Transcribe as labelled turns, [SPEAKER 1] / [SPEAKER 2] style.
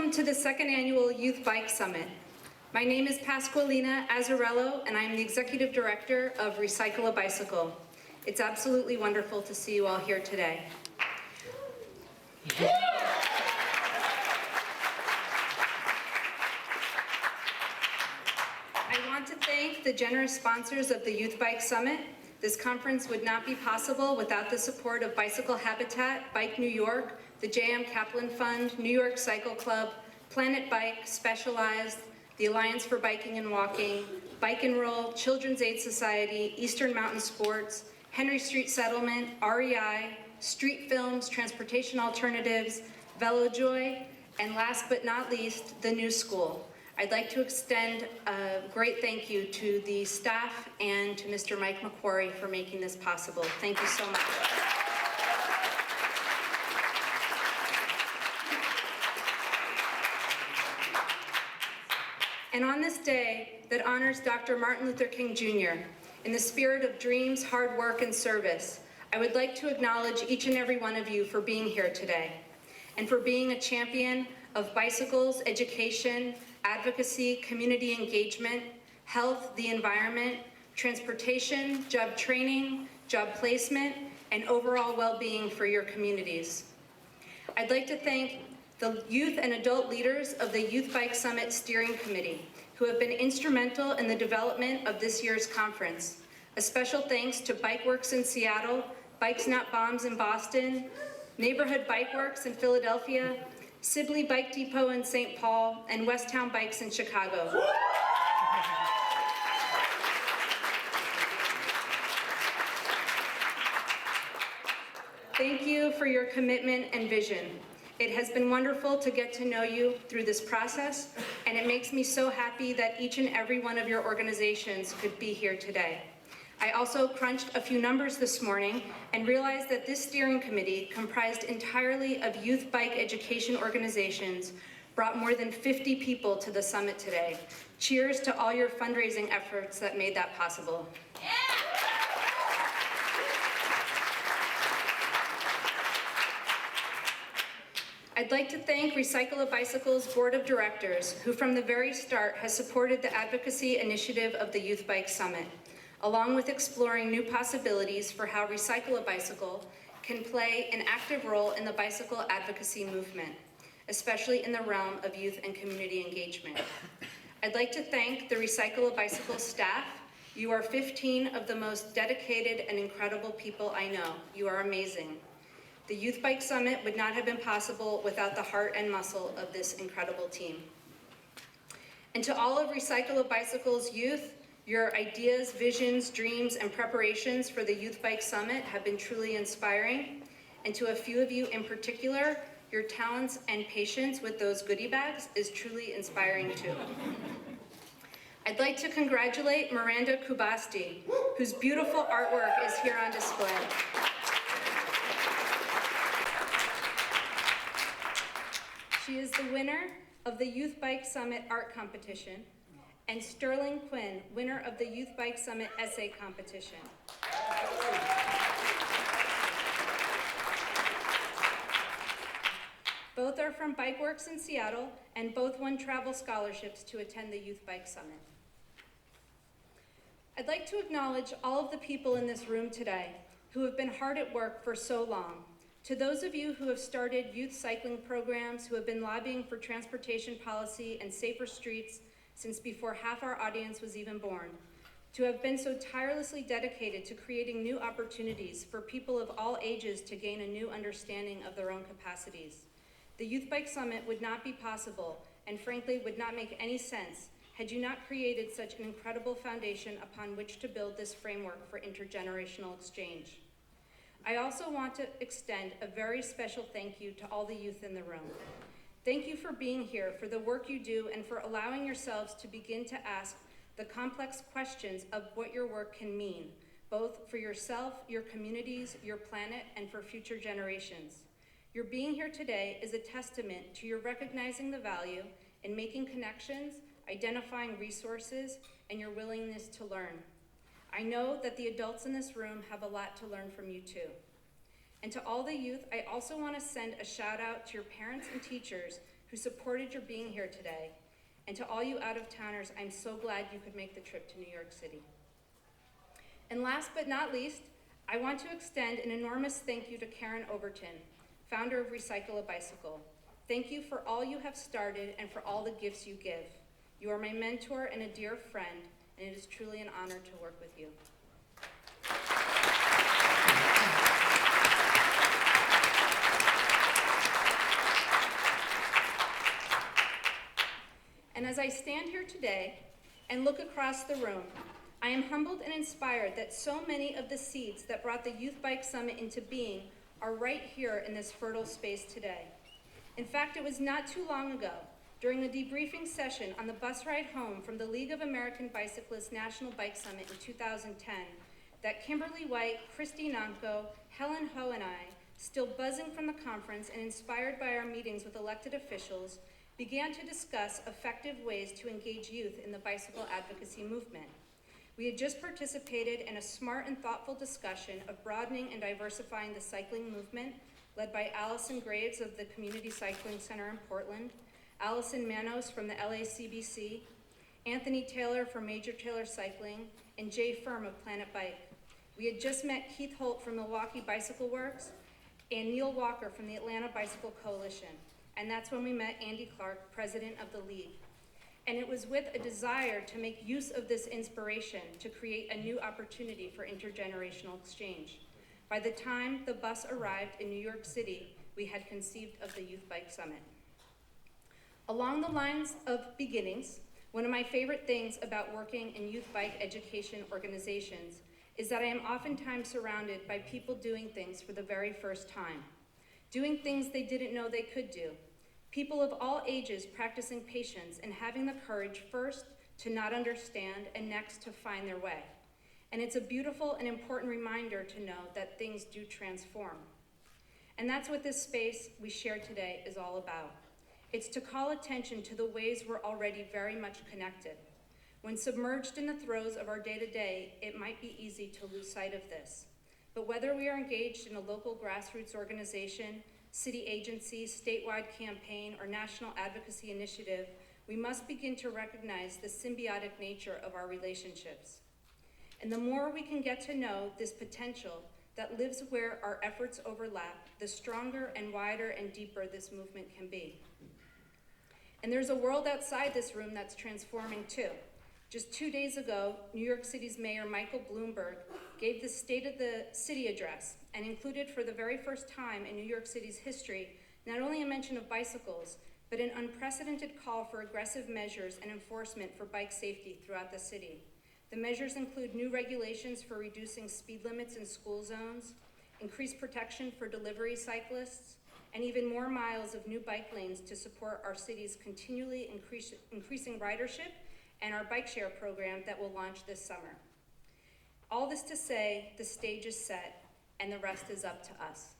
[SPEAKER 1] Welcome to the second annual Youth Bike Summit. My name is Pasqualina Azzarello, and I'm the Executive Director of Recycle a Bicycle. It's absolutely wonderful to see you all here today. I want to thank the generous sponsors of the Youth Bike Summit. This conference would not be possible without the support of Bicycle Habitat, Bike New York, the J.M. Kaplan Fund, New York Cycle Club, Planet Bike, Specialized, the Alliance for Biking and Walking, Bike and Roll, Children's Aid Society, Eastern Mountain Sports, Henry Street Settlement, REI, Street Films, Transportation Alternatives, VeloJoy, and last but not least, the New School. I'd like to extend a great thank you to the staff and to Mr. Mike McQuarrie for making this possible. Thank you so much. And on this day that honors Dr. Martin Luther King Jr., in the spirit of dreams, hard work, and service, I would like to acknowledge each and every one of you for being here today and for being a champion of bicycles, education, advocacy, community engagement, health, the environment, transportation, job training, job placement, and overall well-being for your communities. I'd like to thank the youth and adult leaders of the Youth Bike Summit Steering Committee, who have been instrumental in the development of this year's conference. A special thanks to Bike Works in Seattle, Bikes Not Bombs in Boston, Neighborhood Bike Works in Philadelphia, Sibley Bike Depot in St. Paul, and Westtown Bikes in Chicago. Thank you for your commitment and vision. It has been wonderful to get to know you through this process, and it makes me so happy that each and every one of your organizations could be here today. I also crunched a few numbers this morning and realized that this steering committee, comprised entirely of youth bike education organizations, brought more than 50 people to the summit today. Cheers to all your fundraising efforts that made that possible. I'd like to thank Recycle a Bicycle's Board of Directors, who from the very start has supported the advocacy initiative of the Youth Bike Summit, along with exploring new possibilities for how Recycle a Bicycle can play an active role in the bicycle advocacy movement, especially in the realm of youth and community engagement. I'd like to thank the Recycle a Bicycle staff. You are 15 of the most dedicated and incredible people I know. You are amazing. The Youth Bike Summit would not have been possible without the heart and muscle of this incredible team. And to all of Recycle a Bicycle's youth, your ideas, visions, dreams, and preparations for the Youth Bike Summit have been truly inspiring. And to a few of you in particular, your talents and patience with those goodie bags is truly inspiring too. I'd like to congratulate Miranda Kubasti, whose beautiful artwork is here on display. She is the winner of the Youth Bike Summit Art Competition, and Sterling Quinn, winner of the Youth Bike Summit Essay Competition. Both are from Bike Works in Seattle, and both won travel scholarships to attend the Youth Bike Summit. I'd like to acknowledge all of the people in this room today who have been hard at work for so long. To those of you who have started youth cycling programs, who have been lobbying for transportation policy and safer streets since before half our audience was even born, to have been so tirelessly dedicated to creating new opportunities for people of all ages to gain a new understanding of their own capacities. The Youth Bike Summit would not be possible, and frankly would not make any sense, had you not created such an incredible foundation upon which to build this framework for intergenerational exchange. I also want to extend a very special thank you to all the youth in the room. Thank you for being here, for the work you do, and for allowing yourselves to begin to ask the complex questions of what your work can mean, both for yourself, your communities, your planet, and for future generations. Your being here today is a testament to your recognizing the value in making connections, identifying resources, and your willingness to learn. I know that the adults in this room have a lot to learn from you too. And to all the youth, I also want to send a shout out to your parents and teachers who supported your being here today. And to all you out-of-towners, I'm so glad you could make the trip to New York City. And last but not least, I want to extend an enormous thank you to Karen Overton, founder of Recycle a Bicycle. Thank you for all you have started and for all the gifts you give. You are my mentor and a dear friend, and it is truly an honor to work with you. And as I stand here today and look across the room, I am humbled and inspired that so many of the seeds that brought the Youth Bike Summit into being are right here in this fertile space today. In fact, it was not too long ago, during a debriefing session on the bus ride home from the League of American Bicyclists National Bike Summit in 2010, that Kimberly White, Christy Nanko, Helen Ho, and I, still buzzing from the conference and inspired by our meetings with elected officials, began to discuss effective ways to engage youth in the bicycle advocacy movement. We had just participated in a smart and thoughtful discussion of broadening and diversifying the cycling movement, led by Allison Graves of the Community Cycling Center in Portland, Allison Manos from the LACBC, Anthony Taylor from Major Taylor Cycling, and Jay Firm of Planet Bike. We had just met Keith Holt from Milwaukee Bicycle Works and Neil Walker from the Atlanta Bicycle Coalition. And that's when we met Andy Clark, president of the League. And it was with a desire to make use of this inspiration to create a new opportunity for intergenerational exchange. By the time the bus arrived in New York City, we had conceived of the Youth Bike Summit. Along the lines of beginnings, one of my favorite things about working in youth bike education organizations is that I am oftentimes surrounded by people doing things for the very first time, doing things they didn't know they could do. People of all ages practicing patience and having the courage first to not understand and next to find their way. And it's a beautiful and important reminder to know that things do transform. And that's what this space we share today is all about. It's to call attention to the ways we're already very much connected. When submerged in the throes of our day-to-day, it might be easy to lose sight of this. But whether we are engaged in a local grassroots organization, city agency, statewide campaign, or national advocacy initiative, we must begin to recognize the symbiotic nature of our relationships. And the more we can get to know this potential that lives where our efforts overlap, the stronger and wider and deeper this movement can be. And there's a world outside this room that's transforming too. Just 2 days ago, New York City's Mayor Michael Bloomberg gave the State of the City address and included for the very first time in New York City's history, not only a mention of bicycles, but an unprecedented call for aggressive measures and enforcement for bike safety throughout the city. The measures include new regulations for reducing speed limits in school zones, increased protection for delivery cyclists, and even more miles of new bike lanes to support our city's continually increasing ridership and our bike share program that will launch this summer. All this to say, the stage is set, and the rest is up to us.